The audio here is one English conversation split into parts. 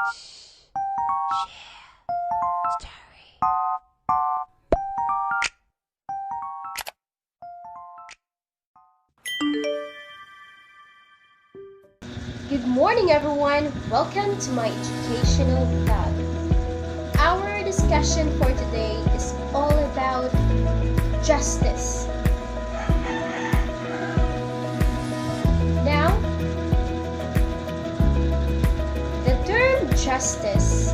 Good morning, everyone. Welcome to my educational vlog. Our discussion for today is all about justice. Now, the term justice,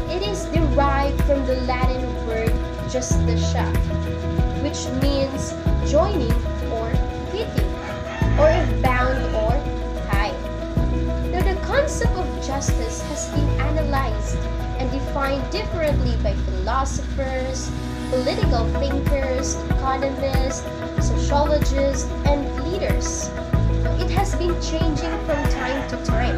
it is derived from the Latin word justitia, which means joining or fitting, or if bound or tied. Now, the concept of justice has been analyzed and defined differently by philosophers, political thinkers, economists, sociologists, and leaders. Now, it has been changing from time to time,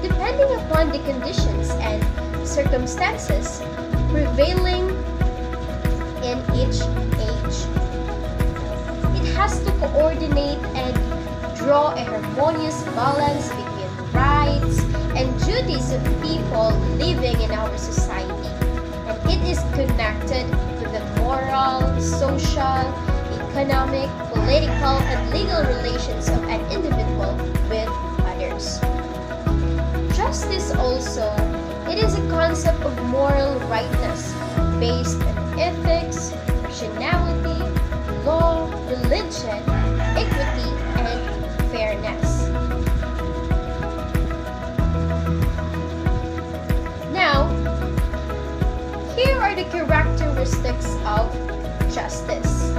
depending upon the conditions and circumstances prevailing in each age. It has to coordinate and draw a harmonious balance between rights and duties of people living in our society, and it is connected to the moral, social, economic, political, and legal relations of an individual with others. Justice also, it is a concept of moral rightness based on ethics, rationality, law, religion, equity, and fairness. Now, here are the characteristics of justice.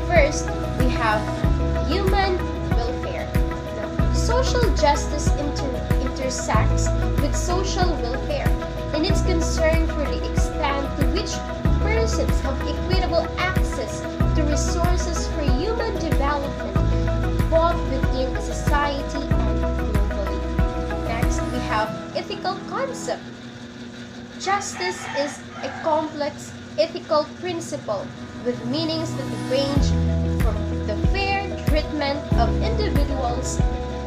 First, we have human welfare. Now, social justice intersects with social welfare, and it's concerned for the extent to which persons have equitable access to resources for human development, both within a society and globally. Next, we have ethical concept. Justice is a complex ethical principle with meanings that range from the fair treatment of individuals,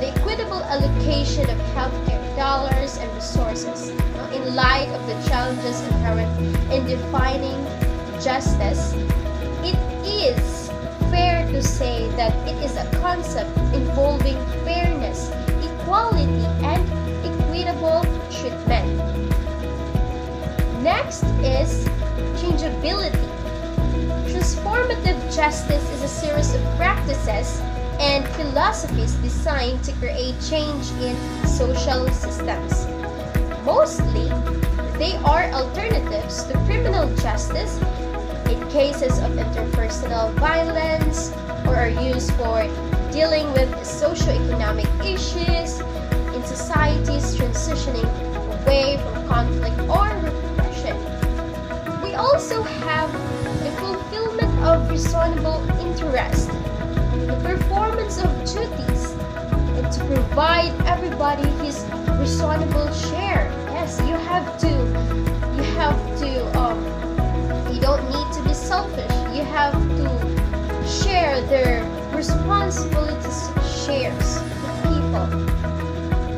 the equitable allocation of healthcare dollars and resources. In light of the challenges inherent in defining justice, it is fair to say that it is a concept involving fairness, equality, and equitable treatment. Next is changeability. Transformative justice is a series of practices and philosophies designed to create change in social systems. Mostly, they are alternatives to criminal justice in cases of interpersonal violence, or are used for dealing with socio-economic issues in societies transitioning away from conflict or repression. We also have the fulfillment of reasonable interest, the performance of duties, and to provide everybody his reasonable share. Yes, you don't need to be selfish. You have to share their responsibilities, shares with people.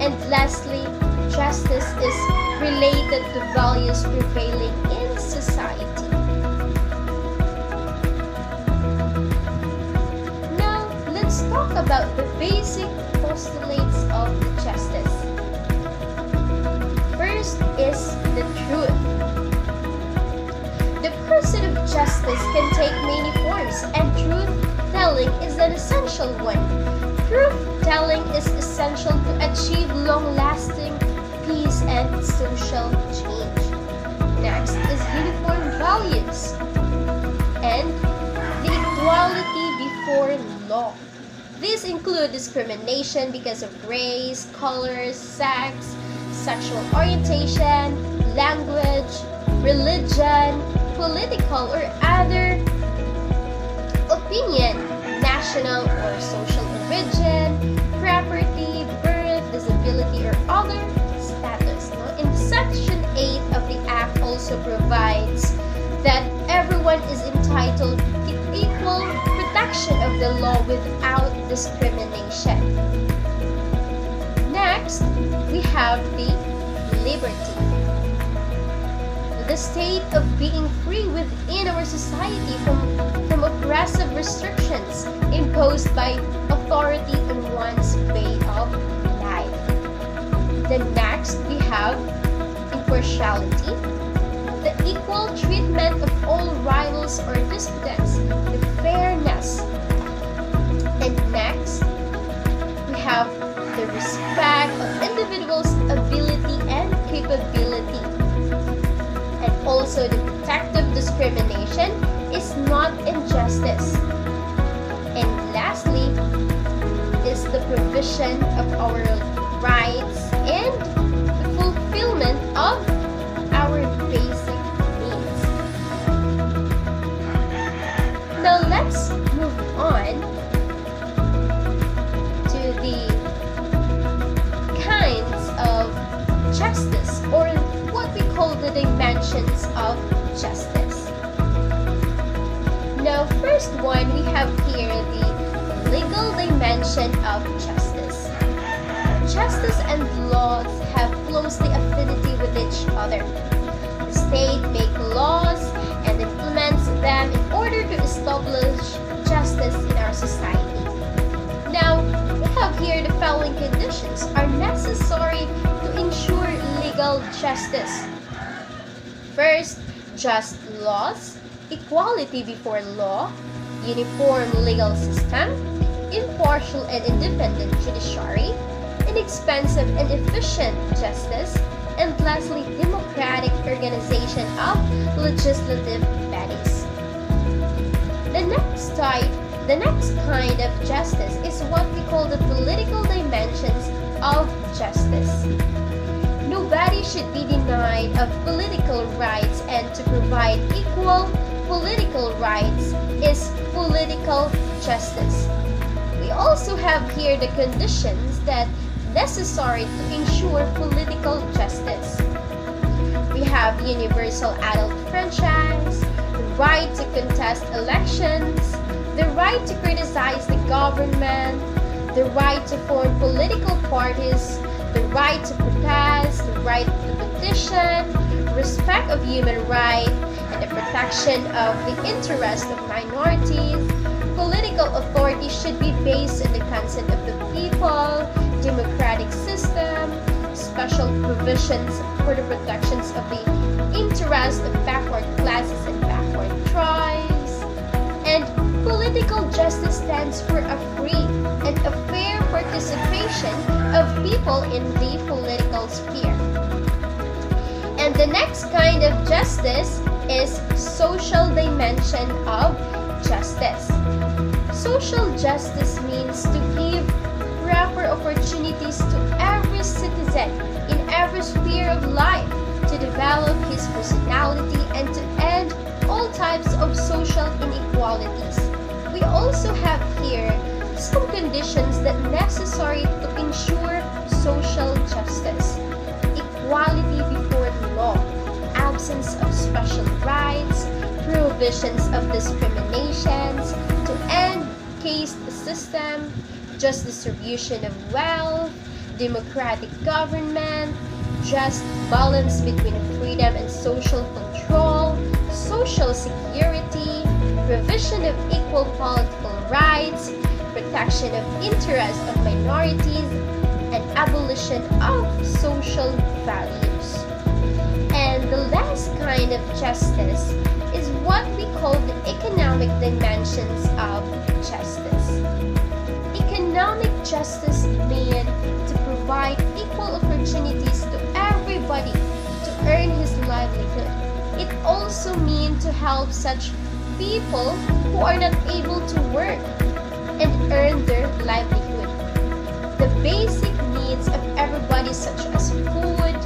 And lastly, justice is related to values prevailing in society. Now, let's talk about the basic postulates of justice. First is the truth. The pursuit of justice can take many forms, and truth-telling is an essential one. Truth-telling is essential to achieve long-lasting peace and social change. Next is uniform values and the equality before law. These include discrimination because of race, color, sex, sexual orientation, language, religion, political or other opinion, national or social origin, property, birth, disability, or other status. In Section 8 of the Act also provides that everyone is entitled to equal protection of the law without discrimination. Next, we have the liberty. The state of being free within our society from oppressive restrictions imposed by authority on one's way of life. Then next, we have impartiality, the equal treatment of all rivals or disputants, the fairness. And next, we have the respect of individuals' ability and capability. And also the protective discrimination is not injustice. And lastly is the provision of our rights and the fulfillment of our basic needs. Now let's move on to the kinds of justice, or what we call the dimensions of justice. Now, first one, we have here the legal dimension of justice. Justice and laws have closely affinity with each other. The state makes laws and implements them in order to establish justice in our society. Now, we have here the following conditions are necessary to ensure legal justice. First, just laws, equality before law, uniform legal system, impartial and independent judiciary, inexpensive and efficient justice, and lastly, democratic organization of legislative bodies. The next kind of justice is what we call the political dimensions of justice. Nobody should be denied of political rights, and to provide equal political rights is political justice. We also have here the conditions that necessary to ensure political justice. We have universal adult franchise, the right to contest elections, the right to criticize the government, the right to form political parties, the right to protest, the right to petition, respect of human rights, and the protection of the interests of minorities. Political authority should be based on the consent of the people, democratic system, special provisions for the protections of the interests of backward classes and backward tribes. And political justice stands for a free and a fair participation of people in the political sphere. And the next kind of justice is social dimension of justice. Social justice means to give proper opportunities to every citizen in every sphere of life to develop his personality and to end all types of social inequalities. We also have here some conditions that are necessary to ensure social justice. Equality before the law, absence of special rights, prohibitions of discriminations, to end caste system, just distribution of wealth, democratic government, just balance between freedom and social control, social security, provision of equal political rights, protection of interests of minorities, and abolition of social values. And the last kind of justice is what we call the economic dimensions of justice. Economic justice means to provide equal opportunities to everybody to earn his livelihood. It also means to help such people who are not able to work and earn their livelihood. The basic needs of everybody, such as food,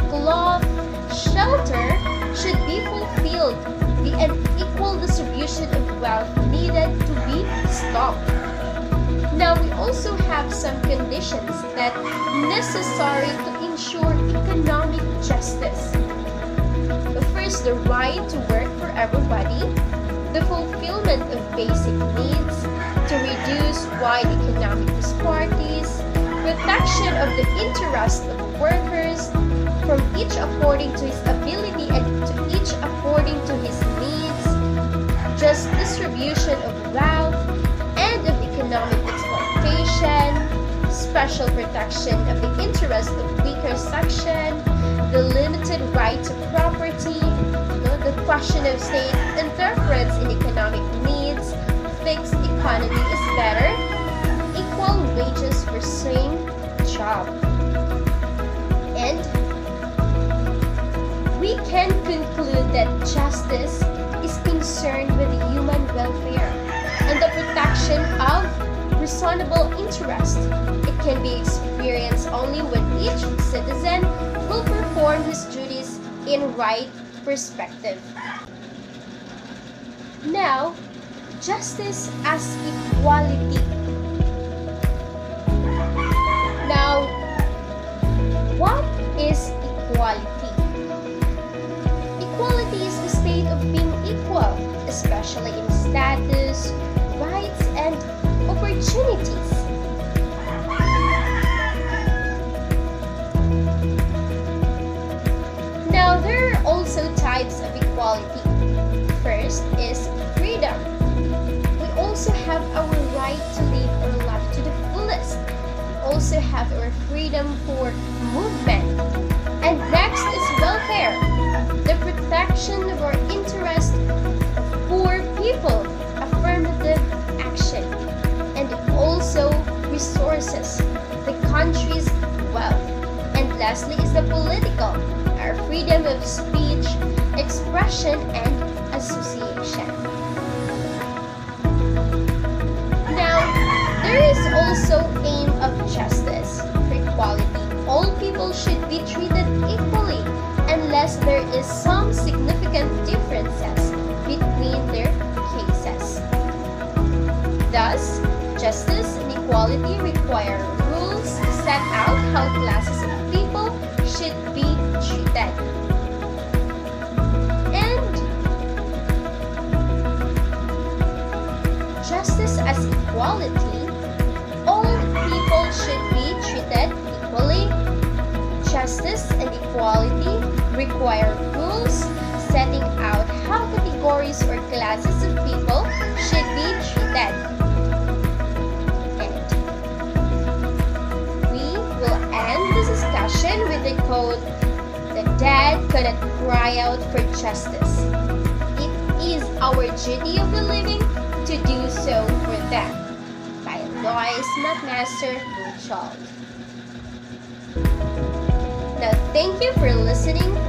cloth, shelter, should be fulfilled. The unequal distribution of wealth needed to be stopped. Now, we also have some conditions that are necessary to ensure economic justice. The first, the right to work for everybody, the fulfillment of basic needs, to reduce wide economic disparities, protection of the interest of workers, from each according to his ability and to each according to his needs, just distribution of wealth and of economic exploitation, special protection of the interest of weaker section, the limited right to property, the question of state interference in economic needs, fixed economy is better, equal wages for same job. And we can conclude that justice is concerned with human welfare and the protection of reasonable interest. It can be experienced only when each citizen will perform his duties in right perspective. Now, justice as equality. Now, what is equality? Equality is the state of being equal, especially in status, rights, and opportunities. Now, there are also types of equality. First is freedom. We also have our right to live our life to the fullest. We also have our freedom for movement. And next is welfare, the protection of our interest of poor people, affirmative action, and also resources, the country's wealth. And lastly is the political, our freedom of speech, expression, and association. Now, there is also aim of justice for equality. All people should be treated equally unless there is some significant differences between their cases. Thus, justice and equality require rules to set out how classes of people should be treated. And justice as equality, all people should be treated equally. Justice and equality require rules setting out how categories or classes of people should be treated. And we will end this discussion with the quote, "The dead cannot cry out for justice. It is our duty of the living to do so for them," by Lois McMaster Buchholz. Now, thank you for listening to